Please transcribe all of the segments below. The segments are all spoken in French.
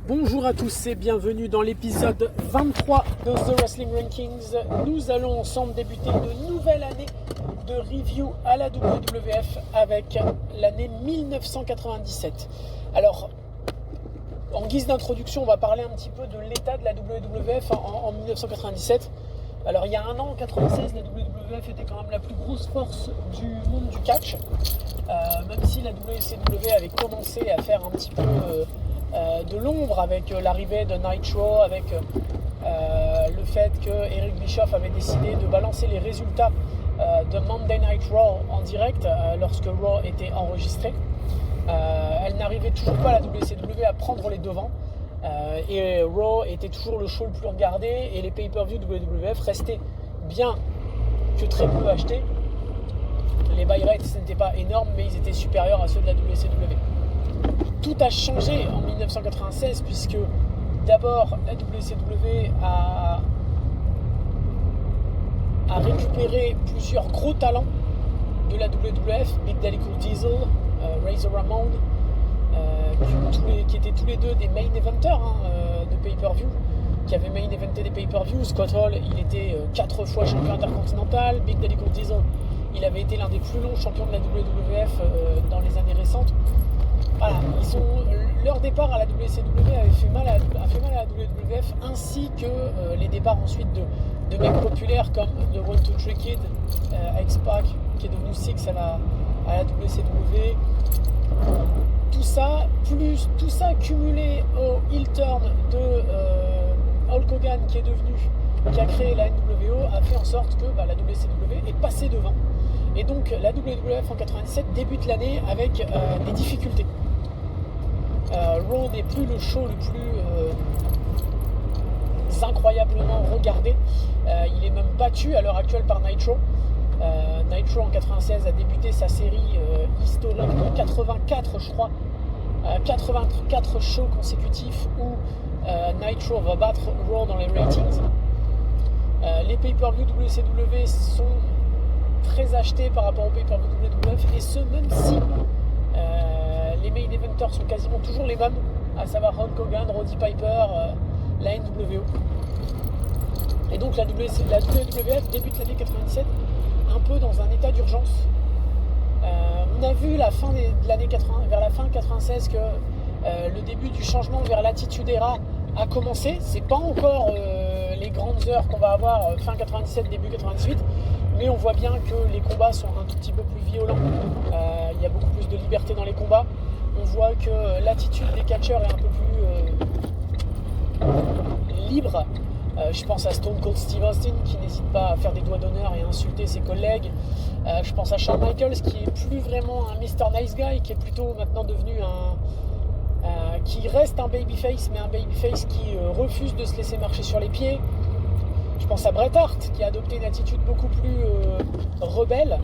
Bonjour à tous et bienvenue dans l'épisode 23 de The Wrestling Rankings. Nous allons ensemble débuter une nouvelle année de review à la WWF avec l'année 1997. Alors, en guise d'introduction, on va parler un petit peu de l'état de la WWF en 1997. Alors, il y a un an, en 96, la WWF était quand même la plus grosse force du monde du catch. Même si la WCW avait commencé à faire un petit peu de l'ombre avec l'arrivée de Nitro, avec le fait que Eric Bischoff avait décidé de balancer les résultats de Monday Night Raw en direct lorsque Raw était enregistré. Elle n'arrivait toujours pas, la WCW, à prendre les devants. Et Raw était toujours le show le plus regardé et les pay-per-view WWF restaient bien que très peu achetés. Les buy rates, ce n'était pas énorme, mais ils étaient supérieurs à ceux de la WCW. Tout a changé en 1996 puisque d'abord la WCW a récupéré plusieurs gros talents de la WWF, Big Daddy Cool Diesel, Razor Ramon, qui étaient tous les deux des main eventers de pay-per-view, qui avaient main eventé des pay-per-view. Scott Hall, il était 4 fois champion intercontinental. Big Daddy Cool Diesel, il avait été l'un des plus longs champions de la WWF dans les années récentes. Voilà, leur départ à la WCW a fait mal à la WWF, ainsi que les départs ensuite de mecs populaires comme The 1-2-3 Kid, X-Pac, qui est devenu Six à la WCW. Tout ça cumulé au heel turn de Hulk Hogan qui a créé la NWO, a fait en sorte que la WCW est passée devant. Et donc la WWF en 97 débute l'année avec des difficultés. Raw n'est plus le show le plus incroyablement regardé. Il est même battu à l'heure actuelle par Nitro. Nitro en 96 a débuté sa série historique de 84, je crois. 84 shows consécutifs où Nitro va battre Raw dans les ratings. Les pay-per-view WCW sont très achetés par rapport aux pay-per-view WWF, et ce même si les main eventers sont quasiment toujours les mêmes, à savoir Hulk Hogan, Roddy Piper, la NWO. Et donc la WWF débute l'année 97 un peu dans un état d'urgence. On a vu la fin de l'année 80, vers la fin 96 que le début du changement vers l'Attitude Era a commencé. C'est pas encore les grandes heures qu'on va avoir fin 97, début 98, mais on voit bien que les combats sont un tout petit peu plus violents. Il y a beaucoup plus de liberté dans les combats. On voit que l'attitude des catcheurs est un peu plus libre. Je pense à Stone Cold Steve Austin qui n'hésite pas à faire des doigts d'honneur et à insulter ses collègues. Je pense à Shawn Michaels qui est plus vraiment un Mr. Nice Guy, qui est plutôt maintenant devenu qui reste un babyface, mais un babyface qui refuse de se laisser marcher sur les pieds. Je pense à Bret Hart qui a adopté une attitude beaucoup plus rebelle.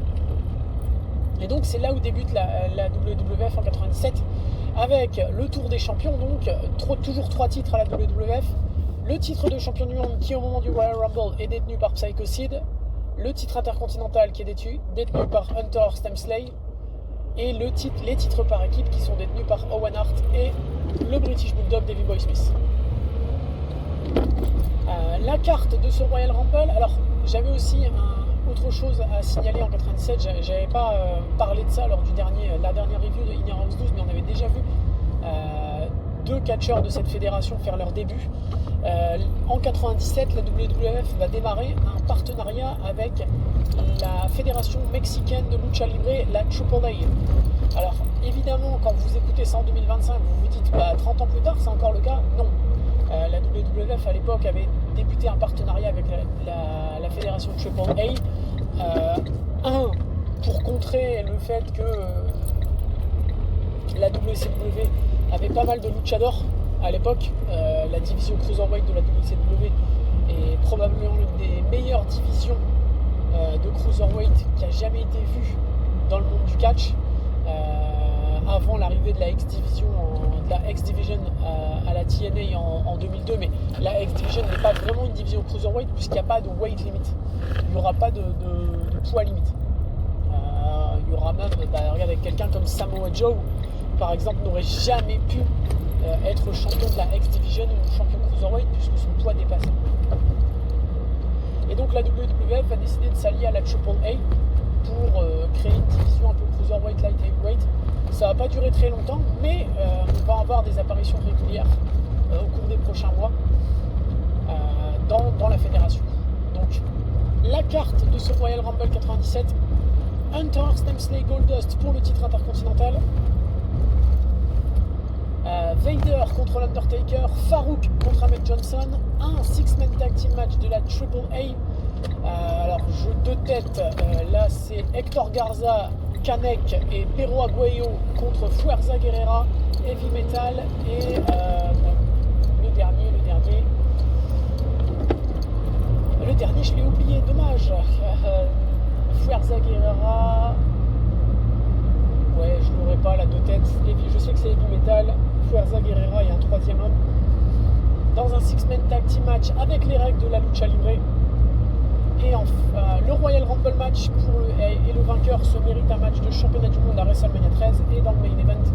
Et donc c'est là où débute la WWF en 97 avec le Tour des Champions, donc toujours 3 titres à la WWF. Le titre de champion du monde qui au moment du Royal Rumble est détenu par Psycho Sid, le titre intercontinental qui est détenu par Hunter Stemsley, et les titres par équipe qui sont détenus par Owen Hart et le British Bulldog Davey Boy Smith. La carte de ce Royal Rumble, alors j'avais aussi autre chose à signaler en 97, j'avais pas parlé de ça lors de la dernière review de Inner House 12, mais on avait déjà vu 2 catcheurs de cette fédération faire leur début. En 97, la WWF va démarrer un partenariat avec la fédération mexicaine de lucha libre, la AAA. Alors évidemment, quand vous écoutez ça en 2025, vous vous dites 30 ans plus tard, c'est encore le cas? Non. La WWF à l'époque avait débuté un partenariat avec la fédération AAA. Pour contrer le fait que la WCW avait pas mal de luchadors à l'époque. La division Cruiserweight de la WCW est probablement l'une des meilleures divisions de Cruiserweight qui a jamais été vue dans le monde du catch, avant l'arrivée de la X-Division à la TNA en 2002. Mais la X-Division n'est pas vraiment une division Cruiserweight puisqu'il n'y a pas de weight limit. Il n'y aura pas de poids limite. Il y aura même, regarde, avec quelqu'un comme Samoa Joe, par exemple, n'aurait jamais pu être champion de la X Division ou champion Cruiserweight puisque son poids dépassait. Et donc la WWF a décidé de s'allier à la AAA pour créer une division un peu Cruiserweight, Light Heavyweight. Ça va pas durer très longtemps, mais on va avoir des apparitions régulières au cours des prochains mois dans la fédération. Donc la carte de ce Royal Rumble 97, Hunter Stemsley Goldust pour le titre intercontinental, Vader contre l'Undertaker, Farouk contre Ahmed Johnson, un six-man tag team match de la AAA. Alors jeu de tête, là c'est Hector Garza, Kanek et Perro Aguayo contre Fuerza Guerrera, Heavy Metal et le dernier je l'ai oublié, dommage. Fuerza Guerrera, ouais je l'aurais pas là de tête, je sais que c'est Heavy Metal, Fuerza Guerrera et un troisième homme dans un six-man tag team match avec les règles de la lucha libre. Et enfin, le Royal Rumble match et le vainqueur se mérite un match de championnat du monde à WrestleMania 13. Et dans le main event,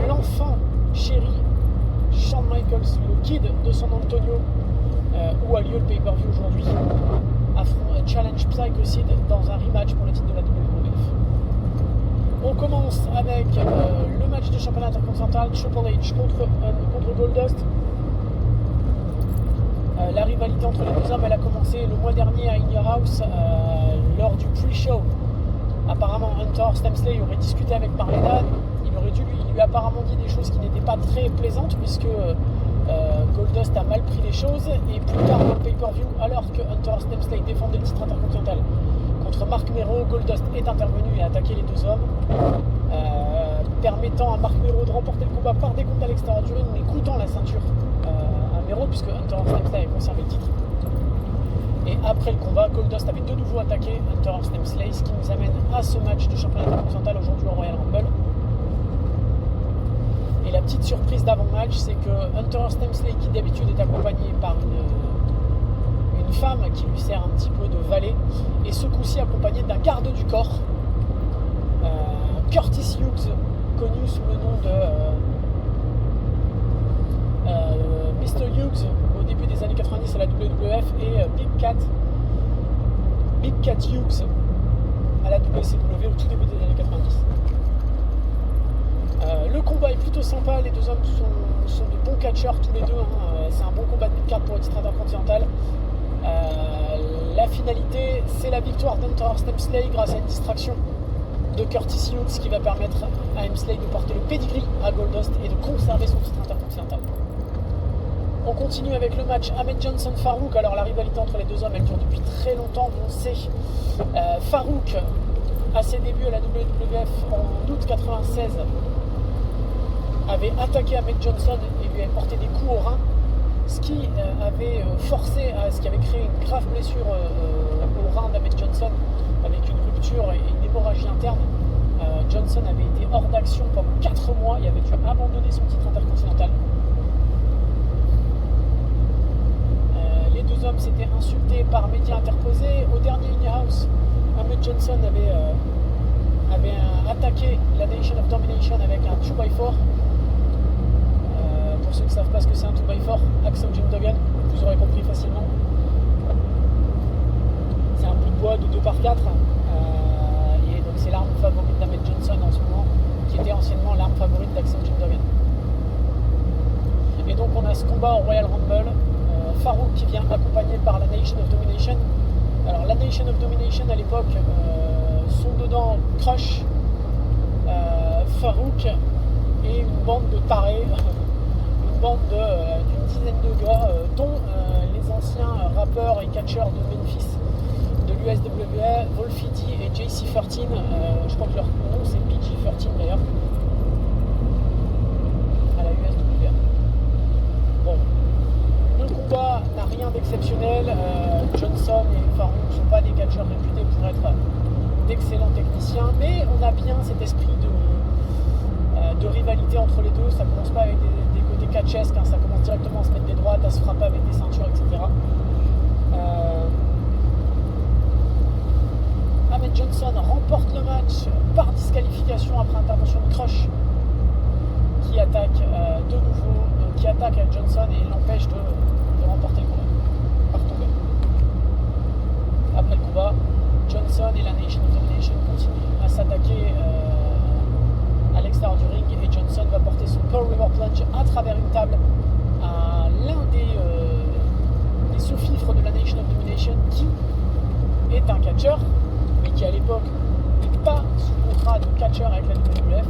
l'enfant chéri Shawn Michaels, le kid de San Antonio, où a lieu le pay-per-view aujourd'hui, challenge Psycho Sid dans un rematch pour le titre de la WWF. On commence avec le match de championnat intercontinental, Triple H contre Goldust. La rivalité entre les deux hommes, elle a commencé le mois dernier à In Your House lors du pre-show. Apparemment, Hunter Stemsley aurait discuté avec Marlena. Il lui a apparemment dit des choses qui n'étaient pas très plaisantes puisque Goldust a mal pris les choses. Et plus tard dans le pay-per-view, alors que Hunter Stemsley défendait le titre intercontinental contre Marc Mero, Goldust est intervenu et a attaqué les deux hommes, permettant à Marc Mero de remporter le combat par décompte à l'extérieur du ring, mais coûtant la ceinture à Mero puisque Hunter Stemsley avait conservé le titre. Et après le combat, Goldust avait de nouveau attaqué Hunter Stemsley, ce qui nous amène à ce match de championnat intercontinental aujourd'hui au Royal Rumble. Et la petite surprise d'avant-match, c'est que Hunter Stemsley, qui d'habitude est accompagné par une femme qui lui sert un petit peu de valet, est ce coup-ci accompagné d'un garde du corps, Curtis Hughes, connu sous le nom de Mr. Hughes au début des années 90 à la WWF et Big Cat Hughes à la WCW au tout début des années 90. Le combat est plutôt sympa, les deux hommes sont de bons catcheurs tous les deux, hein. C'est un bon combat de mid-card pour le titre intercontinental. La finalité, c'est la victoire d'Hunter Stemsley grâce à une distraction de Curtis Hughes qui va permettre à Hemsley de porter le pedigree à Goldust et de conserver son titre intercontinental. On continue avec le match Ahmed Johnson-Farouk. Alors la rivalité entre les deux hommes, elle dure depuis très longtemps, on sait. Farouk, à ses débuts à la WWF en août 96, avait attaqué Ahmed Johnson et lui avait porté des coups au rein, ce qui avait créé une grave blessure au rein d'Ahmed Johnson avec une rupture et une hémorragie interne. Johnson avait été hors d'action pendant 4 mois et avait dû abandonner son titre intercontinental. Les deux hommes s'étaient insultés par médias interposés. Au dernier In Your House, Ahmed Johnson avait attaqué la Nation of Domination avec un 2x4. Pour ceux qui ne savent pas ce que c'est un 2x4, Axe Jim Duggan, vous aurez compris facilement. C'est un bout de bois de 2x4. Et donc c'est l'arme favorite d'Ahmed Johnson en ce moment, qui était anciennement l'arme favorite d'Axe Jim Duggan. Et donc on a ce combat au Royal Rumble. Farouk qui vient accompagné par la Nation of Domination. Alors la Nation of Domination à l'époque sont dedans Crush, Farouk et une bande de tarés, une bande d'une dizaine de gars, dont les anciens rappeurs et catcheurs de Memphis, de l'USWA, Wolfie D et JC13. Je crois que leur nom c'est PG13 d'ailleurs, à la USWA. Bon. Le combat n'a rien d'exceptionnel. Johnson et Farouk ne sont pas des catcheurs réputés pour être d'excellents techniciens, mais on a bien cet esprit de rivalité entre les deux. Ça commence pas avec des côtés catchesques, hein, ça commence directement à se mettre des droites, à se frapper avec des ceintures, etc. Ahmed Johnson remporte le match par disqualification après intervention de Crush, qui qui attaque de nouveau, qui attaque à Johnson et l'empêche de remporter le combat, par tomber. Après le combat, Johnson et la Nation of Domination continuent à s'attaquer à l'extérieur du ring et Johnson va porter son Pearl River Plunge à travers une table à l'un des sous-fifres de la Nation of Domination qui est un catcheur, mais qui à l'époque n'est pas sous contrat de catcheur avec la WWF,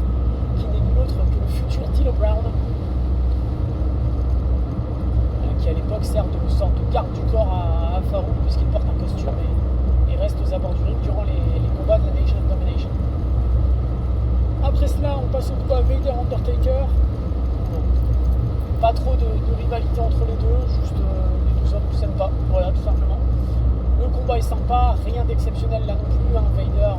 qui n'est nul autre que le futur D'Lo Brown, qui à l'époque sert de sorte de garde du corps à Farouk puisqu'il porte un costume et reste aux abords du ring durant les combats de la Nation of Domination. Après cela, on passe au combat Vader-Undertaker. Pas trop de rivalité entre les deux, juste les deux hommes qui s'aiment pas, voilà, tout simplement. Le combat est sympa, rien d'exceptionnel là non plus. Vader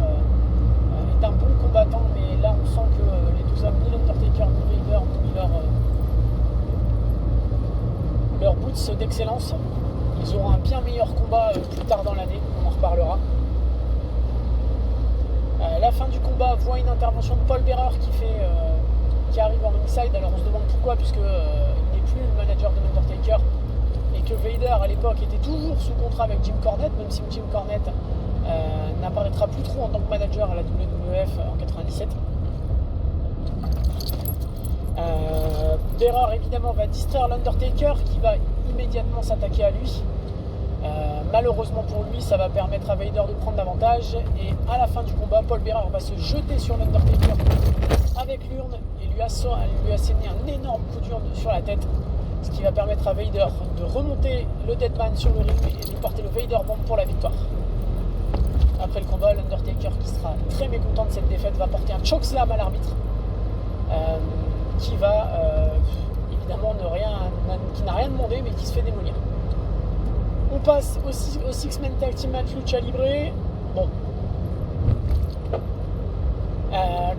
est un bon combattant, mais là on sent que les deux hommes, ni l'Undertaker, ni Vader, ont mis leur boots d'excellence. Ils auront un bien meilleur combat plus tard dans l'année, on en reparlera. La fin du combat voit une intervention de Paul Bearer qui arrive en ringside. Alors on se demande pourquoi, puisque il n'est plus le manager de l'Undertaker et que Vader à l'époque était toujours sous contrat avec Jim Cornette, même si Jim Cornette n'apparaîtra plus trop en tant que manager à la WWF en 97. Bearer évidemment va distraire l'Undertaker qui va immédiatement s'attaquer à lui. Malheureusement pour lui, ça va permettre à Vader de prendre l'avantage et à la fin du combat, Paul Bearer va se jeter sur l'Undertaker avec l'urne et lui asséner un énorme coup d'urne sur la tête, ce qui va permettre à Vader de remonter le Deadman sur le ring et de porter le Vader Bomb pour la victoire. Après le combat, l'Undertaker, qui sera très mécontent de cette défaite, va porter un chokeslam à l'arbitre qui va évidemment qui n'a rien demandé mais qui se fait démolir. On passe au Six-Man Tag Team Match Lucha Libre. Bon.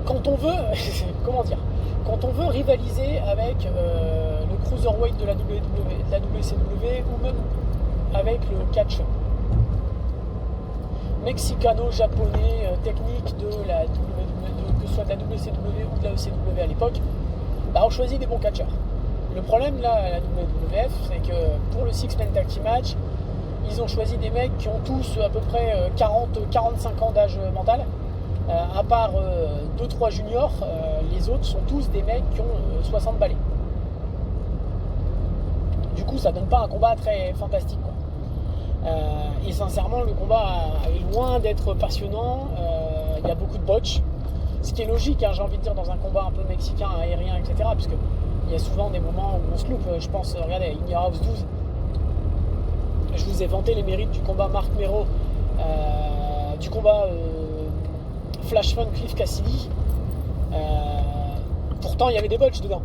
Quand on veut, quand on veut rivaliser avec le Cruiserweight de la WCW ou même avec le catch mexicano-japonais technique de la que ce soit de la WCW ou de la ECW à l'époque, on choisit des bons catcheurs. Le problème là à la WWF, c'est que pour le Six-Man Tag Team Match, ils ont choisi des mecs qui ont tous à peu près 40-45 ans d'âge mental. À part 2-3 juniors, les autres sont tous des mecs qui ont 60 balais. Du coup, ça donne pas un combat très fantastique, quoi. Et sincèrement, le combat est loin d'être passionnant. Il y a beaucoup de botch. Ce qui est logique, j'ai envie de dire, dans un combat un peu mexicain, aérien, etc. Parce que il y a souvent des moments où on se loupe. Je pense, regardez, In Your House 12. Je vous ai vanté les mérites du combat Marc Mero, du combat Flash Fun Cliff Cassidy. Pourtant, il y avait des botches dedans.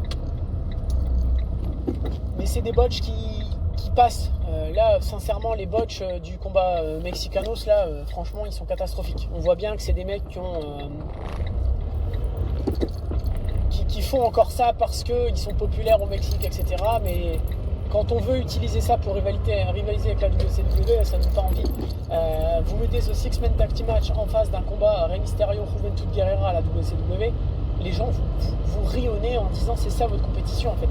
Mais c'est des botches qui passent. Là, sincèrement, les botches du combat Mexicanos, là, franchement, ils sont catastrophiques. On voit bien que c'est des mecs qui font encore ça parce qu'ils sont populaires au Mexique, etc. Mais quand on veut utiliser ça pour rivaliser avec la WCW, ça ne donne pas envie. Vous mettez ce Six-Man Tag Team Match en face d'un combat Rey Mysterio, Juventud Guerrera à la WCW, les gens vous rionnez en disant c'est ça votre compétition en fait.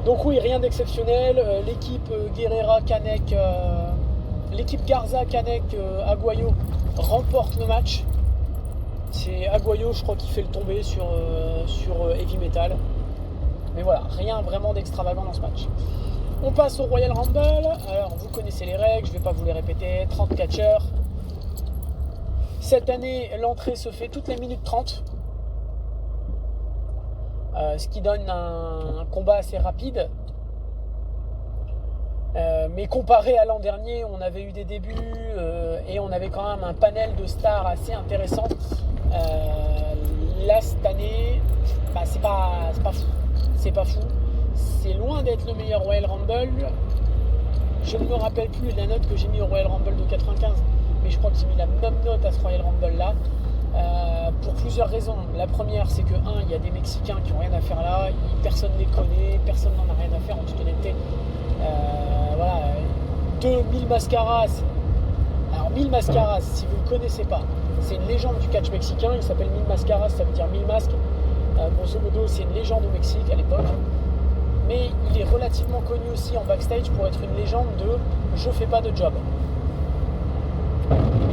Donc oui, rien d'exceptionnel. L'équipe Guerrera, Canek, l'équipe Garza, Canek, Aguayo remporte le match. C'est Aguayo, je crois, qui fait le tombé sur Heavy Metal. Mais voilà, rien vraiment d'extravagant dans ce match. On passe au Royal Rumble. Alors, vous connaissez les règles, je ne vais pas vous les répéter. 30 catcheurs. Cette année, l'entrée se fait toutes les minutes 30. Ce qui donne un combat assez rapide. Mais comparé à l'an dernier, on avait eu des débuts et on avait quand même un panel de stars assez intéressant. Là, cette année, c'est pas fou. C'est pas fou. C'est loin d'être le meilleur Royal Rumble. Je ne me rappelle plus la note que j'ai mis au Royal Rumble de 95, mais je crois que j'ai mis la même note à ce Royal Rumble là. Pour plusieurs raisons. La première, c'est que il y a des Mexicains qui n'ont rien à faire là, personne ne les connaît, personne n'en a rien à faire en toute honnêteté. Voilà. 2, Mil Mascaras. Alors Mil Mascaras, si vous ne le connaissez pas, c'est une légende du catch mexicain, il s'appelle Mil Mascaras, ça veut dire 1000 masques. Grosso modo, c'est une légende au Mexique à l'époque. Mais il est relativement connu aussi en backstage pour être une légende de « je fais pas de job ».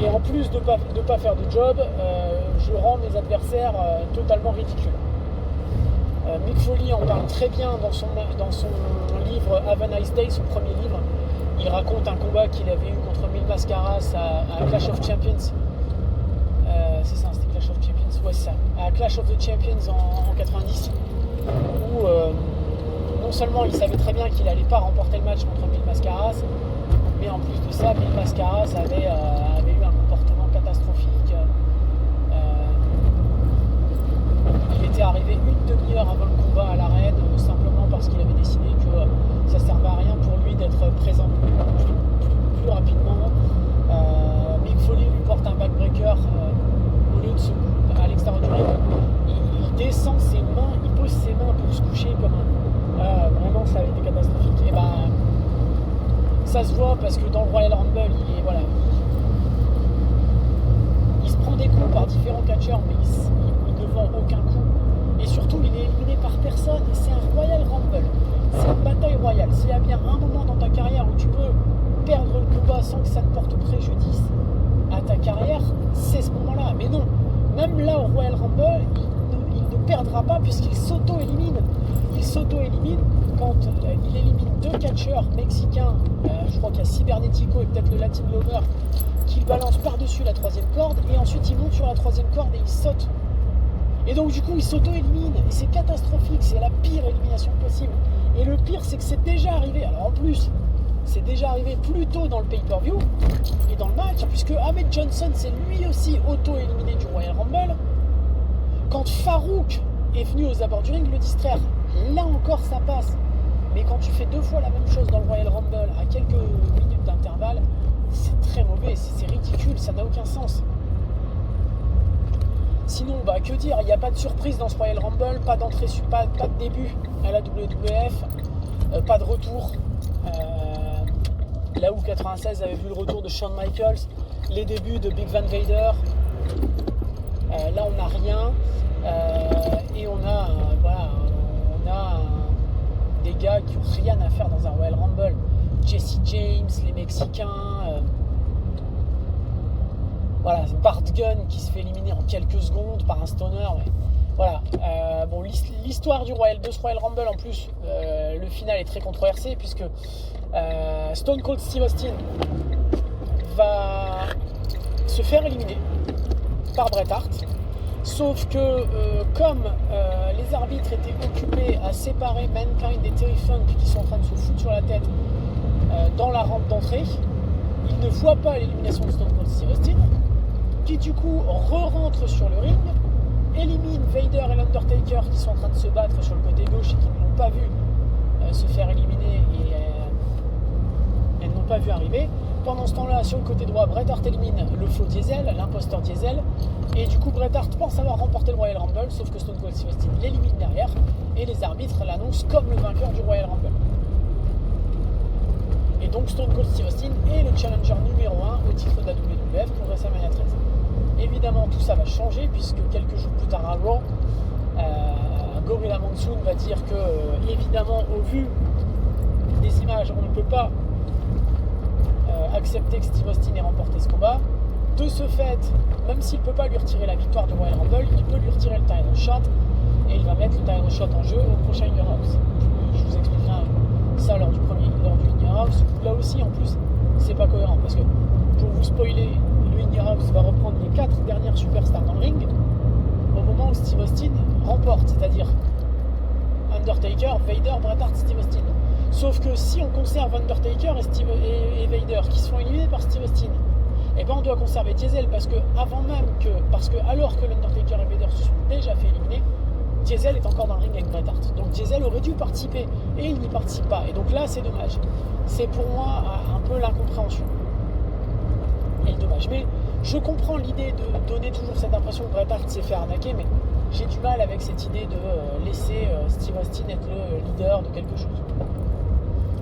Et en plus de pas faire de job, je rends mes adversaires totalement ridicules. Mick Foley en parle très bien dans son livre Have a Nice Day, son premier livre. Il raconte un combat qu'il avait eu contre Mil Mascaras à Clash of Champions. C'est ça, c'était Clash of Champions. Ouais, c'est ça. À Clash of the Champions en 90, où non seulement il savait très bien qu'il n'allait pas remporter le match contre Mil Mascaras, mais en plus de ça, Mil Mascaras avait eu un comportement catastrophique. Il était arrivé une demi-heure avant le combat à l'arène, simplement parce qu'il avait décidé que ça ne servait à rien pour lui d'être présent plus rapidement. Mick Foley lui porte un backbreaker au lieu de se à l'extérieur du ring. Il descend ses mains, il pose ses mains pour se coucher comme un... vraiment, ça avait été catastrophique. Et ça se voit parce que dans le Royal Rumble, il se prend des coups par différents catcheurs, mais il ne vend aucun coup. Et surtout, il est éliminé par personne. Et c'est un Royal Rumble. C'est une bataille royale. S'il y a bien un moment dans ta carrière où tu peux perdre le combat sans que ça ne porte préjudice à ta carrière, c'est ce moment-là. Mais non, même là au Royal Rumble, il ne perdra pas puisqu'il s'auto-élimine. Il s'auto-élimine quand il élimine deux catcheurs mexicains. Je crois qu'il y a Cybernetico et peut-être le Latin Lover qu'il balance par-dessus la troisième corde. Et ensuite, il monte sur la troisième corde et il saute. Et donc du coup il s'auto-élimine et c'est catastrophique, c'est la pire élimination possible. Et le pire c'est que c'est déjà arrivé, alors en plus c'est déjà arrivé plus tôt dans le pay-per-view et dans le match, puisque Ahmed Johnson s'est lui aussi auto-éliminé du Royal Rumble quand Farouk est venu aux abords du ring le distraire. Là encore ça passe, mais quand tu fais deux fois la même chose dans le Royal Rumble à quelques minutes d'intervalle, c'est très mauvais, c'est ridicule, ça n'a aucun sens. Sinon, que dire, il n'y a pas de surprise dans ce Royal Rumble, pas d'entrée, pas de début à la WWF, pas de retour. Là où 96 avait vu le retour de Shawn Michaels, les débuts de Big Van Vader, là on n'a rien. Et on a des gars qui n'ont rien à faire dans un Royal Rumble. Jesse James, les Mexicains... Voilà, c'est Bart Gunn qui se fait éliminer en quelques secondes par un stoner. Mais voilà. L'histoire de ce Royal Rumble, en plus, le final est très controversé puisque Stone Cold Steve Austin va se faire éliminer par Bret Hart. Sauf que comme les arbitres étaient occupés à séparer Mankind et Terry Funk qui sont en train de se foutre sur la tête dans la rampe d'entrée, ils ne voient pas l'élimination de Stone Cold Steve Austin, qui du coup re-rentre sur le ring, élimine Vader et l'Undertaker qui sont en train de se battre sur le côté gauche et qui ne l'ont pas vu se faire éliminer et elles n'ont pas vu arriver. Pendant ce temps-là, sur le côté droit, Bret Hart élimine le faux Diesel, l'imposteur Diesel, et du coup Bret Hart pense avoir remporté le Royal Rumble, sauf que Stone Cold Steve Austin l'élimine derrière et les arbitres l'annoncent comme le vainqueur du Royal Rumble. Et donc Stone Cold Steve Austin est le challenger numéro 1 au titre de la WWF pour WrestleMania 13. Évidemment, tout ça va changer puisque quelques jours plus tard à Raw, Gorilla Monsoon va dire que, évidemment, au vu des images, on ne peut pas accepter que Steve Austin ait remporté ce combat. De ce fait, même s'il ne peut pas lui retirer la victoire du Royal Rumble, il peut lui retirer le title shot et il va mettre le title shot en jeu au prochain In Your House. Je vous expliquerai ça lors du In Your House. Là aussi, en plus, c'est pas cohérent parce que, pour vous spoiler, le In Your House va reprendre les 4 dernières superstars dans le ring au moment où Steve Austin remporte, c'est-à-dire Undertaker, Vader, Bret Hart, Steve Austin. Sauf que si on conserve Undertaker et Vader qui se font éliminer par Steve Austin, et ben on doit conserver Diesel parce que alors que l'Undertaker et Vader se sont déjà fait éliminer, Diesel est encore dans le ring avec Bret Hart. Donc Diesel aurait dû participer et il n'y participe pas. Et donc là c'est dommage. C'est pour moi un peu l'incompréhension. Et le dommage. Mais je comprends l'idée de donner toujours cette impression que Bret Hart s'est fait arnaquer, mais j'ai du mal avec cette idée de laisser Steve Austin être le leader de quelque chose.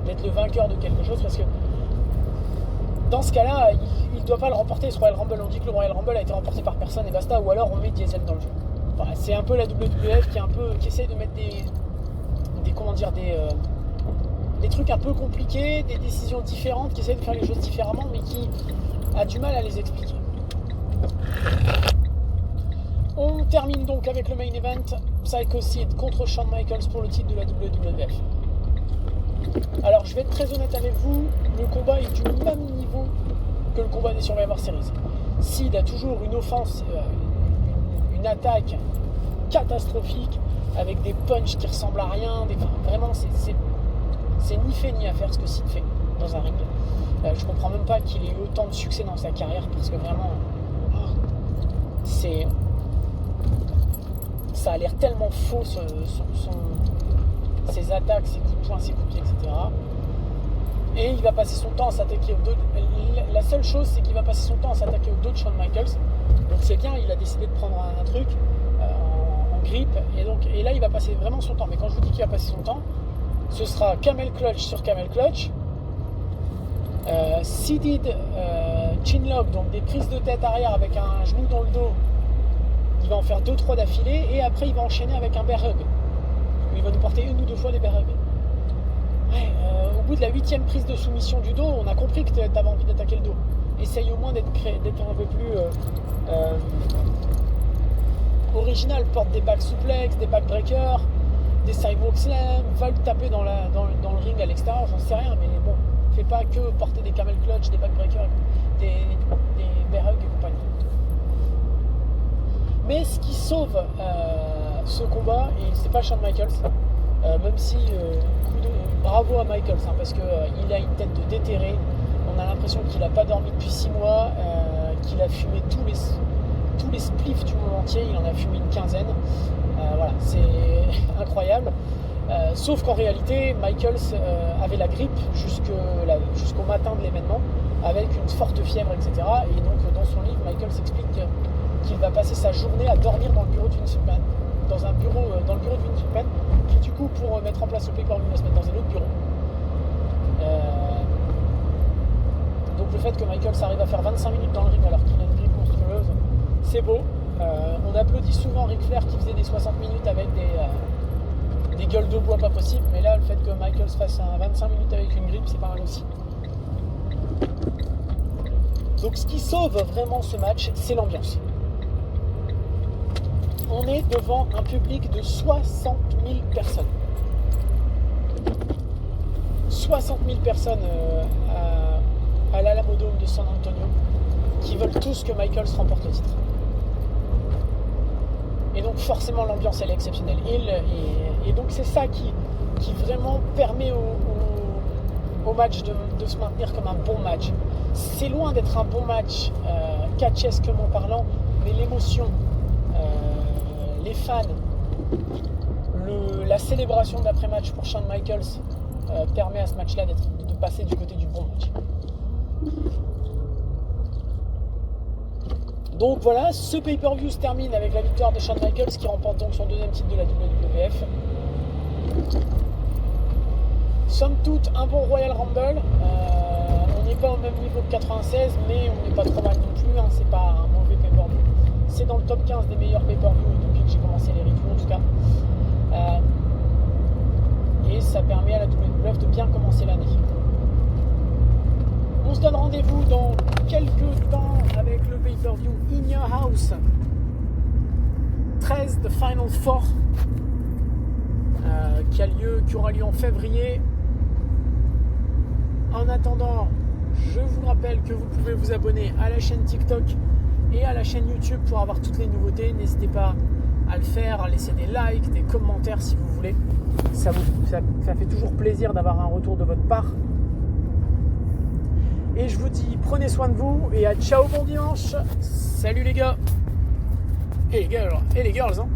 D'être le vainqueur de quelque chose, parce que dans ce cas-là, il ne doit pas le remporter ce Royal Rumble. On dit que le Royal Rumble a été remporté par personne et basta, ou alors on met Diesel dans le jeu. Voilà, c'est un peu la WWF qui essaye de mettre des trucs un peu compliqués, des décisions différentes, qui essaye de faire les choses différemment, mais qui a du mal à les expliquer. On termine donc avec le main event, Psycho Sid contre Shawn Michaels pour le titre de la WWF. Alors je vais être très honnête avec vous, le combat est du même niveau que le combat des Survivor Series. Sid a toujours une offense, une attaque catastrophique, avec des punchs qui ressemblent à rien, vraiment c'est ni fait ni à faire ce que Sid fait dans un ring. Je comprends même pas qu'il ait eu autant de succès dans sa carrière, parce que vraiment ça a l'air tellement faux, ses attaques, ses coups de poing, ses coups de pied, etc. Et il va passer son temps à s'attaquer au dos. La seule chose, c'est qu'il va passer son temps à s'attaquer au dos de Shawn Michaels. Donc c'est bien, il a décidé de prendre un truc en grippe. Et là, il va passer vraiment son temps. Mais quand je vous dis qu'il va passer son temps, ce sera camel clutch sur camel clutch, seated chin lock, donc des prises de tête arrière avec un genou dans le dos. Il va en faire 2-3 d'affilée. Et après, il va enchaîner avec un bear hug. Il va nous porter 1 ou 2 fois des bear hugs. Ouais, au bout de la 8e prise de soumission du dos, on a compris que tu avais envie d'attaquer le dos. Essaye au moins d'être un peu plus original. Porte des back suplex, des back breakers, des sidewalk slams, va le taper dans le ring à l'extérieur, j'en sais rien, mais bon, fais pas que porter des camel clutch, des back breakers, des bear hugs et compagnie. Mais ce qui sauve ce combat, et c'est pas Shawn Michaels, même si bravo à Michaels, parce qu'il a une tête de déterré. On a l'impression qu'il n'a pas dormi depuis 6 mois, qu'il a fumé tous les spliffs du monde entier, il en a fumé une quinzaine. Voilà, c'est incroyable. Sauf qu'en réalité, Michaels avait la grippe jusqu'au matin de l'événement, avec une forte fièvre, etc. Et donc dans son livre, Michaels explique qu'il va passer sa journée à dormir dans le bureau de Vince McMahon, dans le bureau de Vince McMahon, qui du coup, pour mettre en place le pay-per-view, va se mettre dans un autre bureau. Donc le fait que Michaels arrive à faire 25 minutes dans le ring alors qu'il a une grippe monstrueuse, c'est beau. On applaudit souvent Ric Flair qui faisait des 60 minutes avec des gueules de bois pas possibles, mais là le fait que Michaels fasse 25 minutes avec une grippe, c'est pas mal aussi. Donc ce qui sauve vraiment ce match, c'est l'ambiance. On est devant un public de 60 000 personnes. 60 000 personnes à l'Alamo Dome de San Antonio qui veulent tous que Michaels remporte le titre. Et donc forcément l'ambiance elle est exceptionnelle. Et donc c'est ça qui vraiment permet au match de se maintenir comme un bon match. C'est loin d'être un bon match catchesquement parlant, mais l'émotion, les fans, la célébration d'après-match pour Shawn Michaels permet à ce match-là de passer du côté du bon match. Donc voilà, ce pay-per-view se termine avec la victoire de Shawn Michaels qui remporte donc son 2e titre de la WWF. Somme toute, un bon Royal Rumble. On n'est pas au même niveau que 96, mais on n'est pas trop mal non plus. C'est pas un mauvais pay-per-view. C'est dans le top 15 des meilleurs pay-per-view depuis que j'ai commencé les reviews en tout cas. Et ça permet à la WWF de bien commencer l'année. On se donne rendez-vous dans quelques temps avec le pay-per-view In Your House 13, The Final Four, qui aura lieu en février. En attendant, je vous rappelle que vous pouvez vous abonner à la chaîne TikTok et à la chaîne YouTube pour avoir toutes les nouveautés. N'hésitez pas à le faire, à laisser des likes, des commentaires si vous voulez. Ça fait toujours plaisir d'avoir un retour de votre part. Et je vous dis, prenez soin de vous et à ciao, bon dimanche. Salut les gars et les girls, hein.